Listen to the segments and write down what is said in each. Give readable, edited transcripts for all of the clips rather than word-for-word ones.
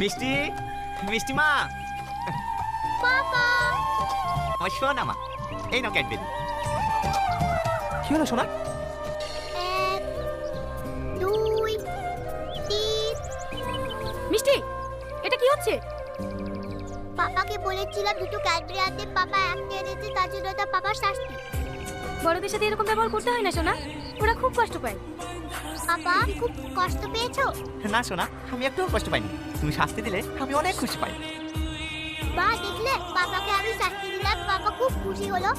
মিষ্টি, মিষ্টি মা, পাপা আমার শোনা মা, এই নাও ক্যাডবেরি। কি হলো সোনা? 1 2 3। মিষ্টি, এটা কি হচ্ছে? পাপাকে বলেছিলাম দুটো ক্যাডবেরি আনতে, পাপা একটা এনেছে, তার জন্য তো পাপার শাস্তি। বড়দের সাথে এরকম ব্যবহার করতে হয় না সোনা, ওরা খুব কষ্ট পায়। পাপা খুব কষ্ট পেয়েছো? না সোনা, আমি একটুও কষ্ট পাইনি। তুমি শাস্তি দিলে আমি অনেক খুশি পাই। মা দেখলে পাপাকে আমি শাস্তি দিলাম, পাপা খুব খুশি হলো।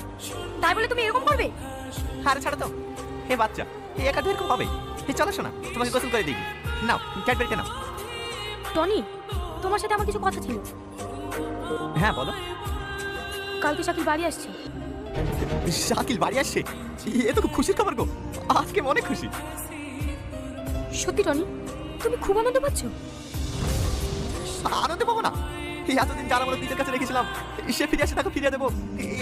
তাই বলে তুমি এরকম করবে? আরে ছাড়ো তো, হে বাচ্চা, এই একা তো এরকম হবে। চলো সোনা, তোমাকে গোসল করে দিই। নাও ক্যাডবেরিটা নাও। টনি, তোমার সাথে আমার কিছু কথা ছিল। হ্যাঁ বলো। কালকে শাকিল বাড়ি আসছে। শাকিল বাড়ি আসছে? এ তো খুব খুশির খবর গো, আজকে অনেক খুশি। সত্যি টনি, তুমি খুব আনন্দ পাচ্ছ? আনন্দ পাবো না? এই এতদিন যারা আমরা দিদির কাছে রেখেছিলাম, সে ফিরে আসে, তাকে ফিরিয়ে দেবো।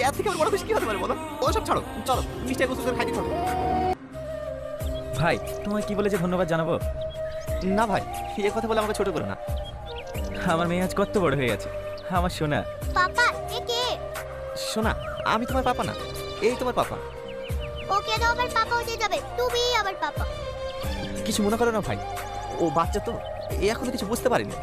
এর থেকে আমার বড় খুশি কি হতে পারে বলো? ওসব ছাড়ো, চলো মিষ্টি গোসল করে খাই দিতে হবে। ভাই, তোমায় কি বলে যে ধন্যবাদ জানাবো? না ভাই, এ কথা বলে আমাকে ছোট করো না। আমার মেয়ে আজ কত বড় হয়ে গেছে, আমার সোনা। পাপা এ কে? শোনা, আমি তোমার পাপা না, এই তোমার পাপা। ও কেন আমার পাপা হতে যাবে? তুমি আমার পাপা। কিছু মনে করো না ভাই, ও বাচ্চা তো, এ এখনো কিছু বুঝতে পারেনি।